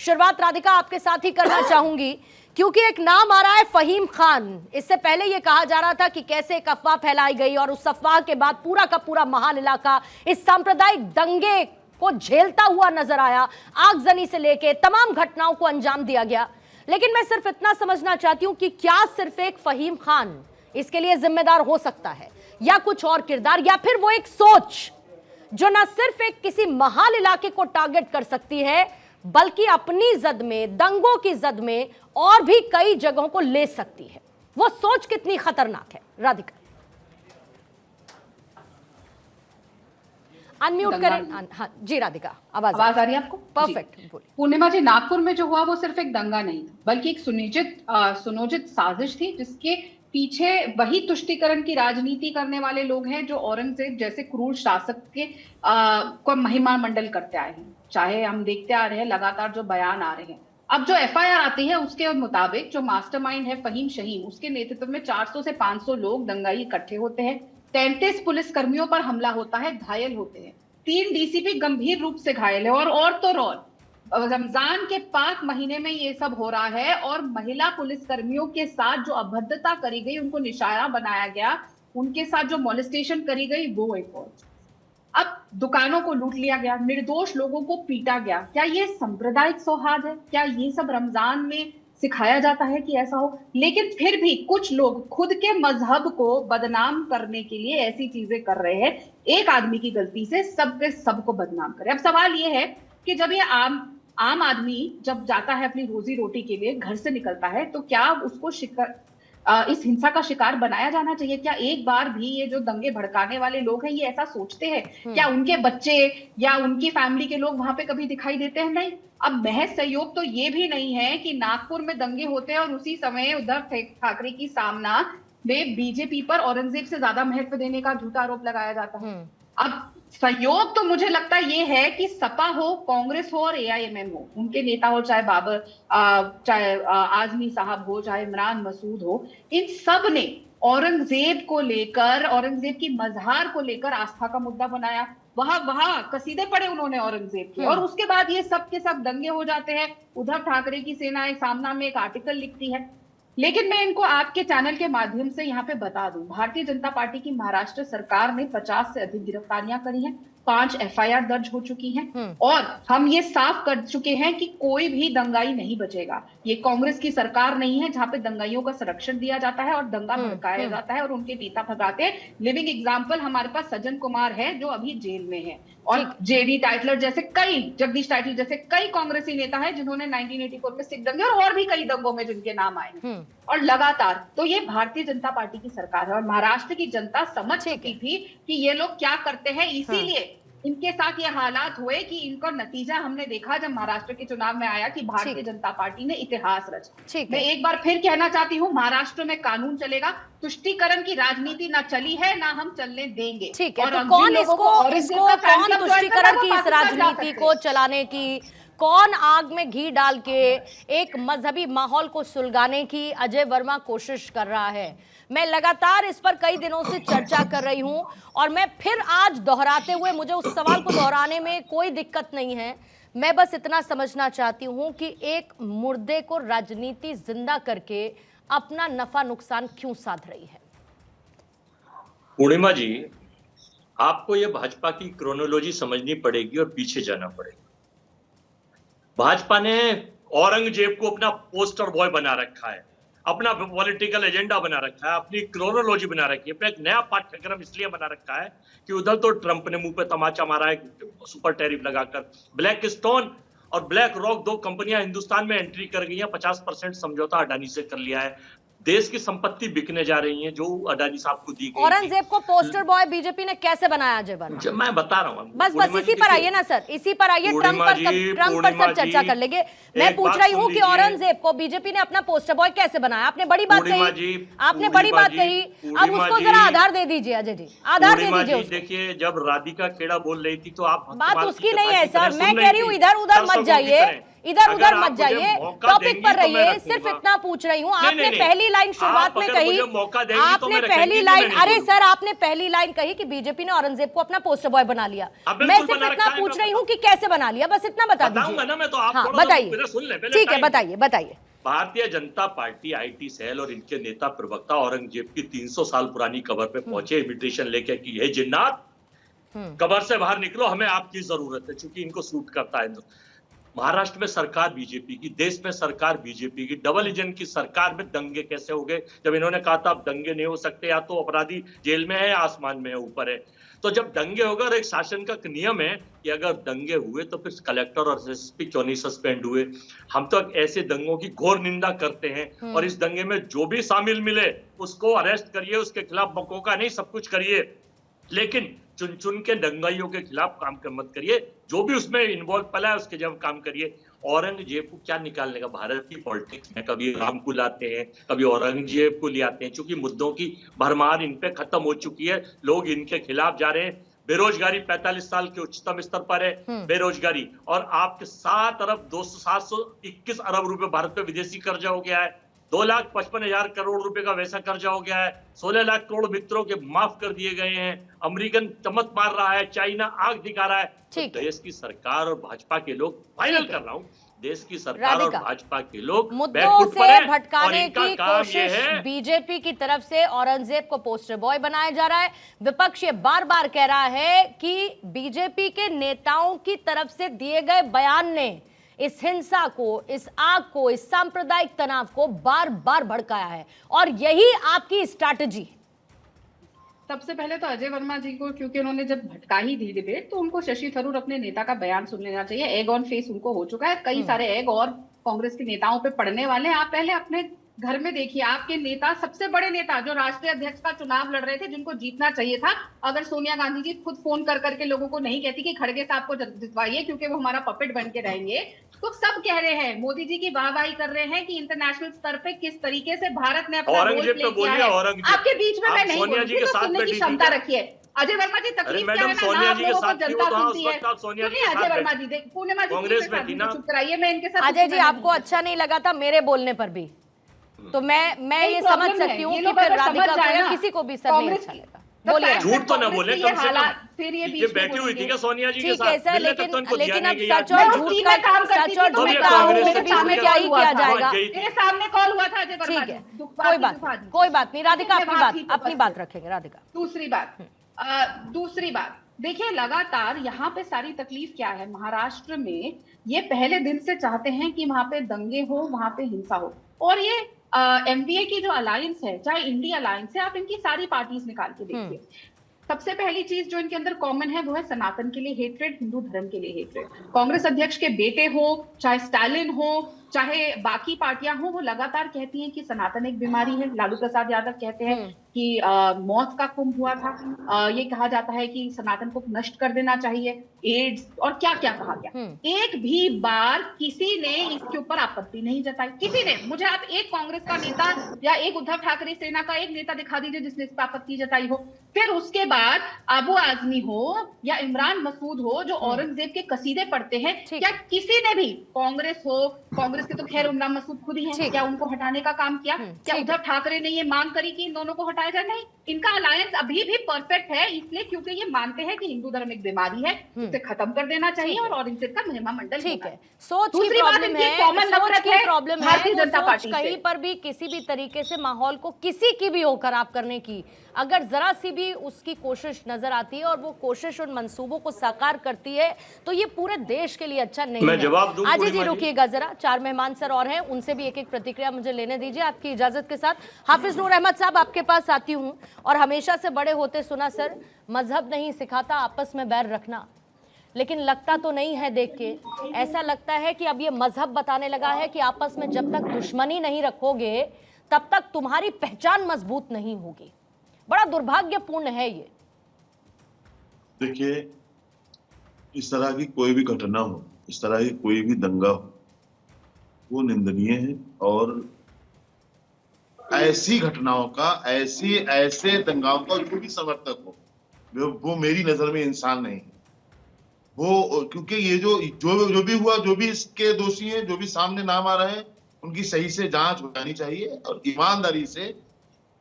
शुरुआत राधिका आपके साथ ही करना चाहूंगी, क्योंकि एक नाम आ रहा है फहीम खान। इससे पहले यह कहा जा रहा था कि कैसे एक अफवाह फैलाई गई और उस अफवाह के बाद पूरा का पूरा महाल इलाका इस सांप्रदायिक दंगे को झेलता हुआ नजर आया। आगजनी से लेकर तमाम घटनाओं को अंजाम दिया गया। लेकिन मैं सिर्फ इतना समझना चाहती हूं कि क्या सिर्फ एक फहीम खान इसके लिए जिम्मेदार हो सकता है, या कुछ और किरदार, या फिर वो एक सोच जो ना सिर्फ एक किसी महाल इलाके को टारगेट कर सकती है बल्कि अपनी जद में, दंगों की जद में और भी कई जगहों को ले सकती है। वो सोच कितनी खतरनाक है? राधिका अनम्यूट करें। हाँ जी राधिका, आवाज आ रही है आपको? परफेक्ट। पूर्णिमा जी, नागपुर में जो हुआ वो सिर्फ एक दंगा नहीं था, बल्कि एक सुनियोजित साजिश थी, जिसके पीछे वही तुष्टीकरण की राजनीति करने वाले लोग हैं जो औरंगजेब जैसे क्रूर शासक के को महिमा मंडल करते आए हैं। चाहे हम देखते आ रहे हैं लगातार जो बयान आ रहे हैं। अब जो एफआईआर आती है उसके मुताबिक जो मास्टरमाइंड है फहीम शहीम, उसके नेतृत्व में 400 से 500 लोग दंगाई इकट्ठे होते हैं। 33 पुलिस कर्मियों पर हमला होता है, घायल होते हैं। 3 डीसीपी गंभीर रूप से घायल है। और तो और रमजान के पाक महीने में ये सब हो रहा है और महिला पुलिस कर्मियों के साथ जो अभद्रता करी गई, उनको निशाना बनाया गया, उनके साथ जो मॉलेस्टेशन करी गई, वो एक और। अब दुकानों को लूट लिया गया, निर्दोष लोगों को पीटा गया। क्या ये सांप्रदायिक सौहार्द है? क्या ये सब रमजान में सिखाया जाता है कि ऐसा हो? लेकिन फिर भी कुछ लोग खुद के मजहब को बदनाम करने के लिए ऐसी चीजें कर रहे हैं। एक आदमी की गलती से सबको बदनाम करे। अब सवाल ये है कि जब ये आम आदमी जब जाता है अपनी रोजी रोटी के लिए, घर से निकलता है, तो क्या उसको इस हिंसा का शिकार बनाया जाना चाहिए? क्या एक बार भी ये जो दंगे भड़काने वाले लोग हैं ये ऐसा सोचते हैं? क्या उनके बच्चे या उनकी फैमिली के लोग वहां पे कभी दिखाई देते हैं? नहीं। अब महज सहयोग तो ये भी नहीं है कि नागपुर में दंगे होते हैं और उसी समय उद्धव ठाकरे की सामना में बीजेपी पर औरंगजेब से ज्यादा महत्व देने का झूठा आरोप लगाया जाता है। अब सहयोग तो मुझे लगता ये है कि सपा हो, कांग्रेस हो और एआईएमएम हो, उनके नेता हो, चाहे बाबर, चाहे आजमी साहब हो, चाहे इमरान मसूद हो, इन सब ने औरंगजेब को लेकर, औरंगजेब की मजहार को लेकर आस्था का मुद्दा बनाया। वहां कसीदे पड़े उन्होंने औरंगजेब के, और उसके बाद ये सब के सब दंगे हो जाते हैं। उद्धव ठाकरे की सेना एक सामना में एक आर्टिकल लिखती है। लेकिन मैं इनको आपके चैनल के माध्यम से यहाँ पे बता दूं, भारतीय जनता पार्टी की महाराष्ट्र सरकार ने 50 से अधिक गिरफ्तारियां करी हैं, 5 एफआईआर दर्ज हो चुकी हैं, और हम ये साफ कर चुके हैं कि कोई भी दंगाई नहीं बचेगा। ये कांग्रेस की सरकार नहीं है जहां पे दंगाइयों का संरक्षण दिया जाता है और दंगा भड़काया जाता है और उनके नेता भगाते हैं। लिविंग एग्जाम्पल हमारे पास सज्जन कुमार है जो अभी जेल में है, और जेडी टाइटलर जैसे कई, जगदीश टाइटलर जैसे कई कांग्रेसी नेता हैं जिन्होंने 1984 में सिख दंगे और भी कई दंगों में जिनके नाम आए, और लगातार। तो ये भारतीय जनता पार्टी की सरकार है और महाराष्ट्र की जनता समझ चुकी थी कि ये लोग क्या करते हैं, इसीलिए इनके साथ ये हालात हुए कि इनका नतीजा हमने देखा जब महाराष्ट्र के चुनाव में आया कि भारतीय जनता पार्टी ने इतिहास रचा। मैं एक बार फिर कहना चाहती हूँ, महाराष्ट्र में कानून चलेगा, तुष्टीकरण की राजनीति ना चली है ना हम चलने देंगे। ठीक है, तो कौन कौन तुष्टीकरण की इस राजनीति को चलाने की, कौन आग में घी डाल के एक मजहबी माहौल को सुलगाने की अजय वर्मा कोशिश कर रहा है? मैं लगातार इस पर कई दिनों से चर्चा कर रही हूं और मैं फिर आज दोहराते हुए, मुझे उस सवाल को दोहराने में कोई दिक्कत नहीं है। मैं बस इतना समझना चाहती हूं कि एक मुर्दे को राजनीति जिंदा करके अपना नफा नुकसान क्यों साध रही है? पूर्णिमा जी, आपको यह भाजपा की क्रोनोलॉजी समझनी पड़ेगी और पीछे जाना पड़ेगा। भाजपा ने औरंगजेब को अपना पोस्टर बॉय बना रखा है, अपना पॉलिटिकल एजेंडा बना रखा है, अपनी क्रोनोलॉजी बना रखी है, अपना एक नया पाठ्यक्रम इसलिए बना रखा है कि उधर तो ट्रंप ने मुंह पे तमाचा मारा है सुपर टैरिफ लगाकर। ब्लैक स्टोन और ब्लैक रॉक 2 कंपनियां हिंदुस्तान में एंट्री कर गई हैं, 50% समझौता अडानी से कर लिया है। देश की संपत्ति बिकने जा रही है जो अडानी साहब को दी गई। औरंगजेब को पोस्टर बॉय बीजेपी ने कैसे बनाया? जय मैं बता रहा हूँ, बस इसी पर आइए ना सर, इसी पर आइए। ट्रंप पर सब चर्चा कर लेंगे। मैं पूछ रही हूँ कि औरंगजेब को बीजेपी ने अपना पोस्टर बॉय कैसे बनाया? आपने बड़ी बात कही, आपने बड़ी बात कही, अब उसको जरा आधार दे दीजिए अजय जी, आधार दे दीजिए। देखिए, जब राधिका खेड़ा बोल रही थी तो आप, बात उसकी नहीं है सर, मैं कह रही हूँ इधर उधर मत जाइए, इधर अगर उधर आप मत मुझे जाइए, मौका टॉपिक देंगी पर तो मैं रहिए। रखूंगा। सिर्फ इतना पूछ रही हूँ, नहीं, आपने नहीं, पहली लाइन शुरुआत आप में अगर कही, मुझे मौका देंगी तो आपने मैं रखेंगी, पहली मैं लाइन, नहीं अरे बोलूंगा। सर आपने पहली लाइन कही कि बीजेपी ने औरंगजेब को अपना पोस्टर बॉय बना लिया। अब मैं बिल्कुल सिर्फ बना इतना रखा है, पूछ मैं रही हूँ कि कैसे बना लिया, बस इतना बता बताऊंगा दीजिए। ना मैं, तो आप हाँ थोड़ा सा बताइए, मेरा सुन ले पहले। ठीक है, टाइम बताइए बताइए। Bharatiya Janata party IT cell और इनके नेता प्रवक्ता औरंगजेब की 300 साल पुरानी कबर पे पहुंचे इमिटेशन लेके कि हे जिन्नात, कबर से बाहर निकलो, हमें आपकी जरूरत है, क्योंकि इनको सूट करता है। महाराष्ट्र में सरकार बीजेपी की, देश में सरकार बीजेपी की, डबल इंजन की सरकार में दंगे कैसे हो गए? जब इन्होंने कहा था अब दंगे नहीं हो सकते, या तो अपराधी जेल में है या आसमान में है, ऊपर है। तो जब दंगे हो गए और एक शासन का नियम है कि अगर दंगे हुए तो फिर कलेक्टर और एसएसपी क्यों नहीं सस्पेंड हुए? हम तो ऐसे दंगों की घोर निंदा करते हैं, और इस दंगे में जो भी शामिल मिले उसको अरेस्ट करिए, उसके खिलाफ बकोका नहीं सब कुछ करिए, लेकिन चुन चुन के दंगाइयों के खिलाफ काम कर मत करिए। जो भी उसमें इन्वॉल्व पला है उसके जब काम करिए। औरंगजेब को क्या निकालने का? भारत की पॉलिटिक्स में कभी राम को लाते हैं, कभी औरंगजेब को ले आते हैं, क्योंकि मुद्दों की भरमार इन पे खत्म हो चुकी है, लोग इनके खिलाफ जा रहे हैं। बेरोजगारी 45 साल के उच्चतम स्तर पर है बेरोजगारी, और आपके 721 अरब रुपए भारत पे विदेशी कर्जा हो गया है। 2,55,000 करोड़ रुपए का वैसा कर्जा हो गया है। 16 लाख करोड़ मित्रों के माफ कर दिए गए हैं। अमेरिकन चमक मार रहा है, चाइना आग दिखा रहा है। तो देश की सरकार और भाजपा के लोग, फाइनल कर रहा हूं, देश की सरकार और भाजपा के लोग मुद्दों से भटकाने की कोशिश बीजेपी की तरफ से औरंगजेब को पोस्टर बॉय बनाया जा रहा है। विपक्ष ये बार बार कह रहा है कि बीजेपी के नेताओं की तरफ से दिए गए बयान ने इस हिंसा को, इस आग को, इस सांप्रदायिक तनाव को बार बार भड़काया है, और यही आपकी स्ट्रैटेजी। सबसे पहले तो अजय वर्मा जी को, क्योंकि उन्होंने जब भटका ही दी डिबेट, तो उनको शशि थरूर अपने नेता का बयान सुन लेना चाहिए। एग ऑन फेस उनको हो चुका है, कई सारे एग और कांग्रेस के नेताओं पे पड़ने वाले हैं। आप पहले अपने घर में देखिए, आपके नेता, सबसे बड़े नेता जो राष्ट्रीय अध्यक्ष का चुनाव लड़ रहे थे, जिनको जीतना चाहिए था, अगर सोनिया गांधी जी खुद फोन कर करके लोगों को नहीं कहती कि खड़गे साहब को जितवाइए क्योंकि वो हमारा पपेट बन के रहेंगे, तो सब कह रहे हैं, मोदी जी की वाहवाही कर रहे हैं कि इंटरनेशनल स्तर पे किस तरीके से भारत ने अपना रोल प्ले किया है। आपके बीच में मैं नहीं बोलूंगी, तो सुनने की क्षमता रखिए। अजय वर्मा जी, तकलीफ क्या है ना, आप लोगों को जनता सुनती है। सुनिए अजय वर्मा जी, पूर्णिमा जी चुप कराइए, मैं इनके साथ। अजय जी, आपको अच्छा नहीं लगा था मेरे बोलने पर भी, तो मैं ये समझ सकती हूँ कि फिर राधिका को या किसी को भी सर नहीं अच्छा लगा। बोलिए, झूठ तो ना बोले कम से कम। फिर ये बैठी हुई थी क्या सोनिया जी के साथ? ठीक है सर, लेकिन अब सच और झूठ का का, काम सच और झूठ का मेरे बीच में क्या ही किया जाएगा? मेरे सामने कॉल हुआ था अजय वर्मा जी। ठीक है, कोई बात नहीं। राधिका अपनी बात रखेंगे। राधिका, दूसरी बात देखिए, लगातार यहाँ पे सारी तकलीफ क्या है, महाराष्ट्र में ये पहले दिन से चाहते हैं कि वहां पे दंगे हो, वहां पे हिंसा हो। और ये एमवीए की जो अलायंस है, चाहे इंडिया अलायंस है, आप इनकी सारी पार्टीज निकाल के देखिए, सबसे पहली चीज जो इनके अंदर कॉमन है वो है सनातन के लिए हेट्रेड, हिंदू धर्म के लिए हेट्रेड। कांग्रेस अध्यक्ष के बेटे हो, चाहे स्टालिन हो, चाहे बाकी पार्टियां हो, वो लगातार कहती हैं कि सनातन एक बीमारी है। लालू प्रसाद यादव कहते हैं कि मौत का कुंभ हुआ था। ये कहा जाता है कि सनातन को नष्ट कर देना चाहिए, एड्स और क्या क्या कहा गया। एक भी बार किसी ने इसके ऊपर आपत्ति नहीं जताई, किसी ने। मुझे आप एक कांग्रेस का नेता या एक उद्धव ठाकरे सेना का एक नेता दिखा दीजिए जिसने इस पर आपत्ति जताई हो। फिर उसके बाद अबू आजमी हो या इमरान मसूद हो जो औरंगजेब के कसीदे पढ़ते हैं, क्या किसी ने भी, कांग्रेस हो, कांग्रेस के तो खैर इमरान मसूद खुद ही हैं, क्या उनको हटाने का काम किया? क्या उद्धव ठाकरे ने ये मांग करी कि इन दोनों को हटाया जाए? नहीं। इनका अलायंस अभी भी परफेक्ट है, इसलिए क्योंकि ये मानते हैं कि हिंदू धर्म एक बीमारी है, इसे खत्म कर देना चाहिए और औरंगजेब का महिमा मंडल। ठीक है, सोच की प्रॉब्लम है, सोच की प्रॉब्लम है। भारतीय जनता पार्टी कहीं पर भी किसी भी तरीके से माहौल को किसी की भी हो खराब करने की अगर जरा सी भी उसकी कोशिश नजर आती है और वो कोशिश उन मंसूबों को साकार करती है तो ये पूरे देश के लिए अच्छा नहीं है। जवाब दूं? अजय जी रुकिएगा जरा, 4 मेहमान सर और हैं, उनसे भी एक एक प्रतिक्रिया मुझे लेने दीजिए आपकी इजाजत के साथ। हाफिज नूर अहमद साहब, आपके पास आती हूँ। और हमेशा से बड़े होते सुना सर, मजहब नहीं सिखाता आपस में बैर रखना, लेकिन लगता तो नहीं है देख के, ऐसा लगता है कि अब ये मजहब बताने लगा है कि आपस में जब तक दुश्मनी नहीं रखोगे तब तक तुम्हारी पहचान मजबूत नहीं होगी। बड़ा दुर्भाग्यपूर्ण है ये। देखिए, इस तरह की कोई भी घटना हो, इस तरह की कोई भी दंगा हो, वो निंदनीय है। और ऐसी घटनाओं का, ऐसे दंगाओं का जो भी समर्थक हो, वो मेरी नजर में इंसान नहीं है। वो क्योंकि ये जो भी हुआ, जो भी इसके दोषी हैं, जो भी सामने नाम आ रहे हैं, उनकी सही से जांच हो जानी चाहिए और ईमानदारी से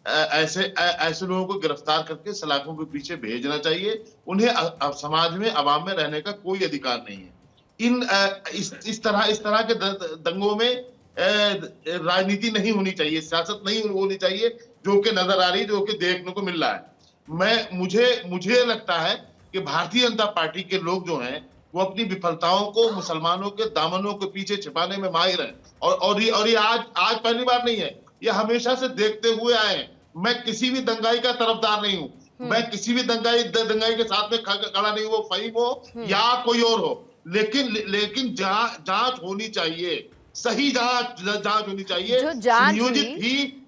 ऐसे लोगों को गिरफ्तार करके सलाखों के पीछे भेजना चाहिए। उन्हें अब समाज में, अवाम में रहने का कोई अधिकार नहीं है। इस तरह के दंगों में राजनीति नहीं होनी चाहिए, सियासत नहीं होनी चाहिए, जो कि नजर आ रही, जो कि देखने को मिल रहा है। मुझे लगता है कि भारतीय जनता पार्टी के लोग जो हैं वो अपनी विफलताओं को मुसलमानों के दामनों के पीछे छिपाने में माहिर हैं, और ये आज पहली बार नहीं है, ये हमेशा से देखते हुए आए हैं। मैं किसी भी दंगाई का तरफदार नहीं हूं, मैं किसी भी दंगाई के साथ में खड़ा नहीं, वो फहीम हो या कोई और हो, लेकिन जांच होनी चाहिए, सही जांच होनी चाहिए, जो जांच नियोजित हुई, ही